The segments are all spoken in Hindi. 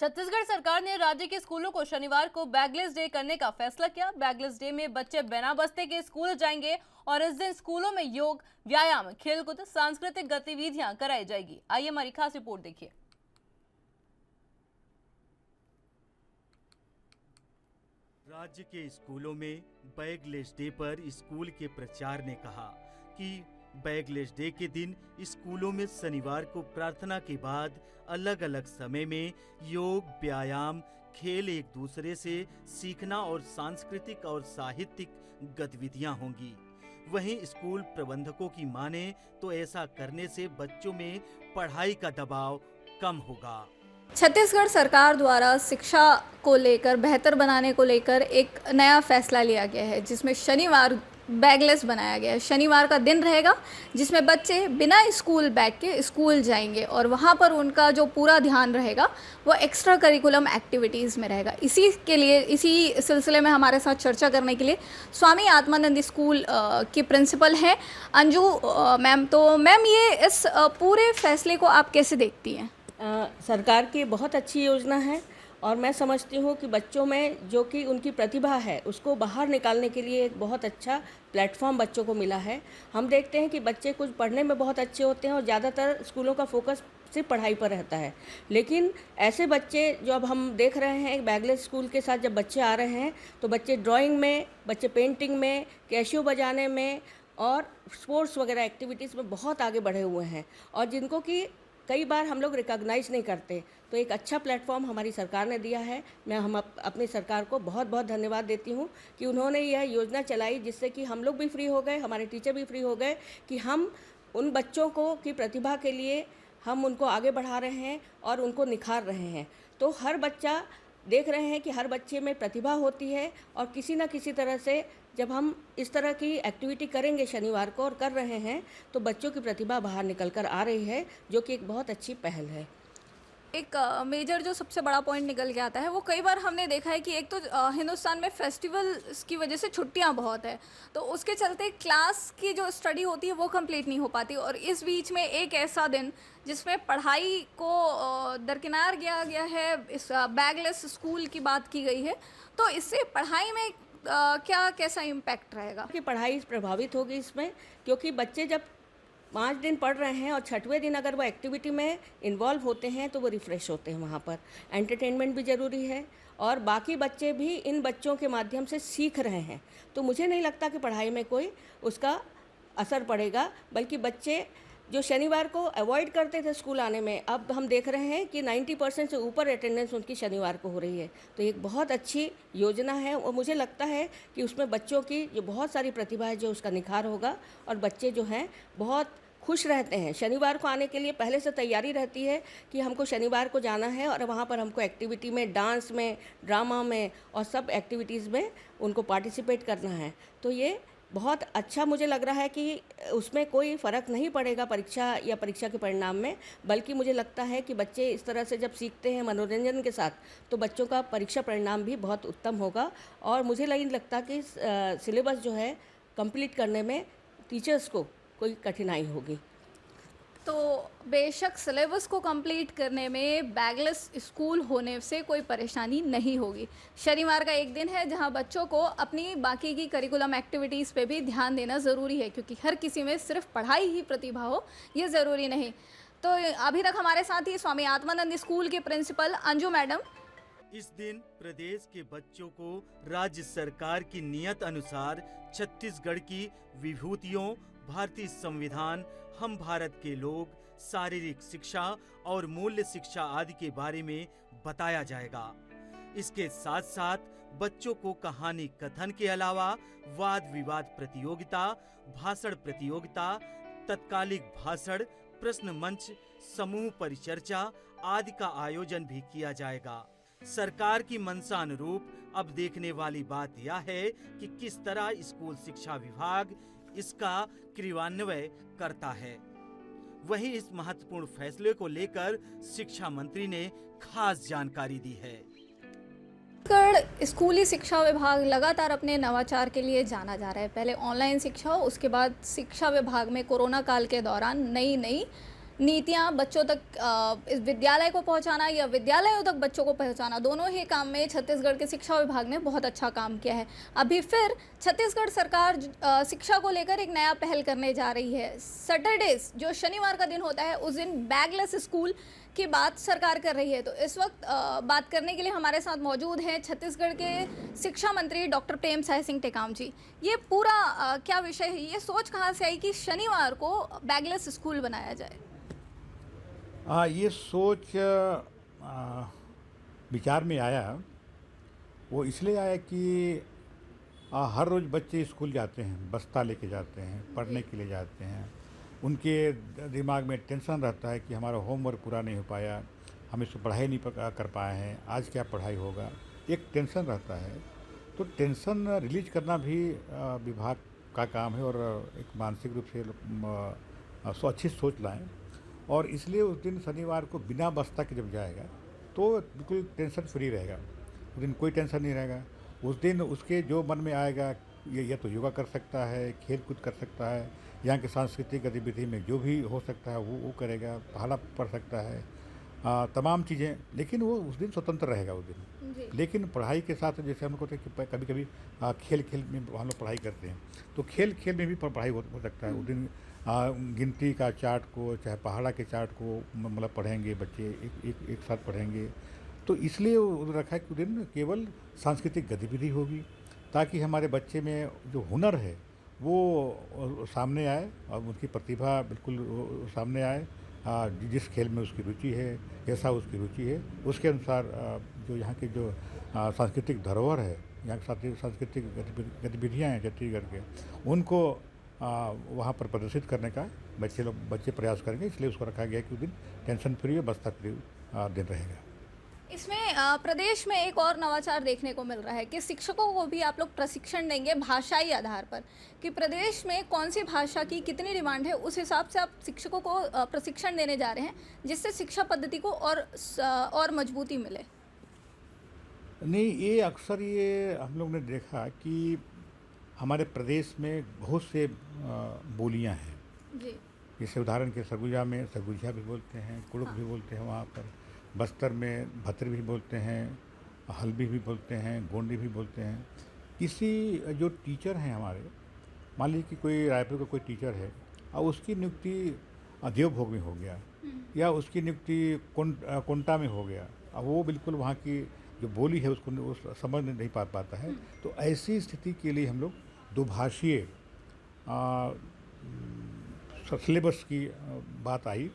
छत्तीसगढ़ सरकार ने राज्य के स्कूलों को शनिवार को बैगलेस डे करने का फैसला किया। बैगलेस डे में बच्चे बिना बस्ते के स्कूल जाएंगे और इस दिन स्कूलों में योग, व्यायाम, खेलकूद, सांस्कृतिक गतिविधियां कराई जाएगी। आइए हमारी खास रिपोर्ट देखिए। राज्य के स्कूलों में बैगलेस डे पर स्कूल के प्राचार्य ने कहा कि बैगलेस डे के दिन स्कूलों में शनिवार को प्रार्थना के बाद अलग अलग समय में योग, व्यायाम, खेल, एक दूसरे से सीखना और सांस्कृतिक और साहित्यिक गतिविधियां होंगी। वहीं स्कूल प्रबंधकों की माने तो ऐसा करने से बच्चों में पढ़ाई का दबाव कम होगा। छत्तीसगढ़ सरकार द्वारा शिक्षा को लेकर बेहतर बनाने को लेकर एक नया फैसला लिया गया है, जिसमें शनिवार बैगलेस बनाया गया है। शनिवार का दिन रहेगा जिसमें बच्चे बिना स्कूल बैग के स्कूल जाएंगे और वहाँ पर उनका जो पूरा ध्यान रहेगा वो एक्स्ट्रा करिकुलम एक्टिविटीज़ में रहेगा। इसी के लिए, इसी सिलसिले में हमारे साथ चर्चा करने के लिए स्वामी आत्मानंद स्कूल की प्रिंसिपल हैं अंजू मैम। तो मैम, ये इस पूरे फैसले को आप कैसे देखती हैं? सरकार की बहुत अच्छी योजना है और मैं समझती हूँ कि बच्चों में जो कि उनकी प्रतिभा है उसको बाहर निकालने के लिए एक बहुत अच्छा प्लेटफॉर्म बच्चों को मिला है। हम देखते हैं कि बच्चे कुछ पढ़ने में बहुत अच्छे होते हैं और ज़्यादातर स्कूलों का फोकस सिर्फ पढ़ाई पर रहता है, लेकिन ऐसे बच्चे जो अब हम देख रहे हैं एक बैगलेस स्कूल के साथ जब बच्चे आ रहे हैं तो बच्चे ड्राइंग में, बच्चे पेंटिंग में, कैशियो बजाने में और स्पोर्ट्स वगैरह एक्टिविटीज़ में बहुत आगे बढ़े हुए हैं और जिनको कि कई बार हम लोग रिकॉग्नाइज नहीं करते। तो एक अच्छा प्लेटफॉर्म हमारी सरकार ने दिया है। मैं अपनी सरकार को बहुत बहुत धन्यवाद देती हूँ कि उन्होंने यह योजना चलाई जिससे कि हम लोग भी फ्री हो गए, हमारे टीचर भी फ्री हो गए कि हम उन बच्चों को की प्रतिभा के लिए हम उनको आगे बढ़ा रहे हैं और उनको निखार रहे हैं। तो हर बच्चा देख रहे हैं कि हर बच्चे में प्रतिभा होती है और किसी न किसी तरह से जब हम इस तरह की एक्टिविटी करेंगे शनिवार को और कर रहे हैं तो बच्चों की प्रतिभा बाहर निकल कर आ रही है, जो कि एक बहुत अच्छी पहल है। एक मेजर जो सबसे बड़ा पॉइंट निकल के आता है वो कई बार हमने देखा है कि एक तो हिंदुस्तान में फेस्टिवल्स की वजह से छुट्टियां बहुत है, तो उसके चलते क्लास की जो स्टडी होती है वो कंप्लीट नहीं हो पाती और इस बीच में एक ऐसा दिन जिसमें पढ़ाई को दरकिनार किया गया है, इस बैगलेस स्कूल की बात की गई है, तो इससे पढ़ाई में क्या कैसा इम्पैक्ट रहेगा? कि पढ़ाई प्रभावित होगी इसमें, क्योंकि बच्चे जब 5 दिन पढ़ रहे हैं और 6वें दिन अगर वो एक्टिविटी में इन्वॉल्व होते हैं तो वो रिफ़्रेश होते हैं। वहाँ पर एंटरटेनमेंट भी ज़रूरी है और बाकी बच्चे भी इन बच्चों के माध्यम से सीख रहे हैं। तो मुझे नहीं लगता कि पढ़ाई में कोई उसका असर पड़ेगा, बल्कि बच्चे जो शनिवार को अवॉइड करते थे स्कूल आने में, अब हम देख रहे हैं कि 90% से ऊपर अटेंडेंस उनकी शनिवार को हो रही है। तो एक बहुत अच्छी योजना है और मुझे लगता है कि उसमें बच्चों की जो बहुत सारी प्रतिभा है जो उसका निखार होगा और बच्चे जो हैं बहुत खुश रहते हैं। शनिवार को आने के लिए पहले से तैयारी रहती है कि हमको शनिवार को जाना है और वहाँ पर हमको एक्टिविटी में, डांस में, ड्रामा में और सब एक्टिविटीज़ में उनको पार्टिसिपेट करना है। तो ये बहुत अच्छा मुझे लग रहा है कि उसमें कोई फ़र्क नहीं पड़ेगा परीक्षा या परीक्षा के परिणाम में, बल्कि मुझे लगता है कि बच्चे इस तरह से जब सीखते हैं मनोरंजन के साथ तो बच्चों का परीक्षा परिणाम भी बहुत उत्तम होगा और मुझे नहीं लगता कि सिलेबस जो है कंप्लीट करने में टीचर्स को कोई कठिनाई होगी। तो बेशक सिलेबस को कंप्लीट करने में बैगलेस स्कूल होने से कोई परेशानी नहीं होगी। शनिवार का एक दिन है जहां बच्चों को अपनी बाकी की करिकुलम एक्टिविटीज़ पे भी ध्यान देना ज़रूरी है, क्योंकि हर किसी में सिर्फ पढ़ाई ही प्रतिभा हो ये ज़रूरी नहीं। तो अभी तक हमारे साथ ही स्वामी आत्मानंद स्कूल के प्रिंसिपल अंजू मैडम। इस दिन प्रदेश के बच्चों को राज्य सरकार की नियत अनुसार छत्तीसगढ़ की विभूतियों, भारतीय संविधान, हम भारत के लोग, शारीरिक शिक्षा और मूल्य शिक्षा आदि के बारे में बताया जाएगा। इसके साथ साथ बच्चों को कहानी कथन के अलावा वाद विवाद प्रतियोगिता, भाषण प्रतियोगिता, तत्कालिक भाषण, प्रश्न मंच, समूह परिचर्चा आदि का आयोजन भी किया जाएगा। सरकार की मंशा अनुरूप अब देखने वाली बात यह है कि किस तरह स्कूल शिक्षा विभाग इसका क्रियान्वयन करता है। वहीं इस महत्वपूर्ण फैसले को लेकर शिक्षा मंत्री ने खास जानकारी दी है। स्कूली शिक्षा विभाग लगातार अपने नवाचार के लिए जाना जा रहा है। पहले ऑनलाइन शिक्षा, उसके बाद शिक्षा विभाग में कोरोना काल के दौरान नई नीतियाँ बच्चों तक इस विद्यालय को पहुंचाना या विद्यालयों तक बच्चों को पहुंचाना, दोनों ही काम में छत्तीसगढ़ के शिक्षा विभाग ने बहुत अच्छा काम किया है। अभी फिर छत्तीसगढ़ सरकार शिक्षा को लेकर एक नया पहल करने जा रही है। सैटरडेज जो शनिवार का दिन होता है उस दिन बैगलेस स्कूल की बात सरकार कर रही है। तो इस वक्त बात करने के लिए हमारे साथ मौजूद हैं छत्तीसगढ़ के शिक्षा मंत्री डॉक्टर प्रेमसाय सिंह टेकाम जी। ये पूरा क्या विषय है, ये सोच कहाँ से आई कि शनिवार को बैगलेस स्कूल बनाया जाए? ये सोच विचार में आया, वो इसलिए आया कि हर रोज़ बच्चे स्कूल जाते हैं, बस्ता लेके जाते हैं, पढ़ने के लिए जाते हैं। उनके दिमाग में टेंशन रहता है कि हमारा होमवर्क पूरा नहीं हो पाया, हम इसको पढ़ाई नहीं कर पाए हैं, आज क्या पढ़ाई होगा, एक टेंशन रहता है। तो टेंशन रिलीज करना भी विभाग का काम है और एक मानसिक रूप से अच्छी सोच लाएं। और इसलिए उस दिन शनिवार को बिना बस्ता के जब जाएगा तो बिल्कुल टेंशन फ्री रहेगा, उस दिन कोई टेंशन नहीं रहेगा। उस दिन उसके जो मन में आएगा ये तो योगा कर सकता है, खेल कूद कर सकता है, यहाँ की सांस्कृतिक गतिविधि में जो भी हो सकता है वो करेगा, पढ़ा पढ़ सकता है, तमाम चीज़ें। लेकिन वो उस दिन स्वतंत्र रहेगा उस दिन। लेकिन पढ़ाई के साथ जैसे हम लोग कहते हैं कि कभी कभी खेल खेल में हम लोग पढ़ाई करते हैं, तो खेल खेल में भी पढ़ाई हो सकता है। उस दिन गिनती का चार्ट को, चाहे पहाड़ा के चार्ट को मतलब पढ़ेंगे बच्चे, एक साथ पढ़ेंगे। तो इसलिए वो रखा है कि उस दिन केवल सांस्कृतिक गतिविधि होगी, ताकि हमारे बच्चे में जो हुनर है वो सामने आए और उनकी प्रतिभा बिल्कुल सामने आए। जिस खेल में उसकी रुचि है, कैसा उसकी रुचि है, उसके अनुसार जो यहाँ की जो सांस्कृतिक धरोहर है, यहाँ की सांस्कृतिक गतिविधियाँ हैं छत्तीसगढ़ के, उनको वहाँ पर प्रदर्शित करने का बच्चे प्रयास करेंगे। इसलिए उसको रखा गया कि उस दिन टेंशन फ्री और बस्ता फ्री दिन रहेगा। इसमें प्रदेश में एक और नवाचार देखने को मिल रहा है कि शिक्षकों को भी आप लोग प्रशिक्षण देंगे भाषाई आधार पर, कि प्रदेश में कौन सी भाषा की कितनी डिमांड है उस हिसाब से आप शिक्षकों को प्रशिक्षण देने जा रहे हैं, जिससे शिक्षा पद्धति को और मजबूती मिले। नहीं, ये अक्सर ये हम लोग ने देखा कि हमारे प्रदेश में बहुत से बोलियां हैं जी। जैसे उदाहरण के सरगुजा में सरगुजिया भी बोलते हैं, कुड़ुक भी बोलते हैं, वहाँ पर बस्तर में भत्र भी बोलते हैं, हल्बी भी बोलते हैं, गोंडी भी बोलते हैं। किसी जो टीचर हैं हमारे, मान लीजिए कि कोई रायपुर का कोई टीचर है और उसकी नियुक्ति देवभोग में हो गया या उसकी नियुक्ति कोंटा में हो गया, अब वो बिल्कुल वहाँ की जो बोली है उसको वो समझ नहीं पाता है। तो ऐसी स्थिति के लिए हम लोग दुभाषीय सिलेबस की बात आई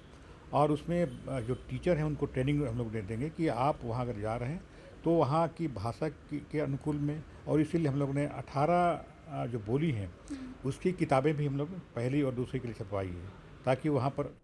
और उसमें जो टीचर हैं उनको ट्रेनिंग हम लोग दे देंगे कि आप वहाँ अगर जा रहे हैं तो वहाँ की भाषा के अनुकूल में, और इसीलिए हम लोग ने 18 जो बोली हैं उसकी किताबें भी हम लोग पहली और दूसरी के लिए छपवाई है, ताकि वहाँ पर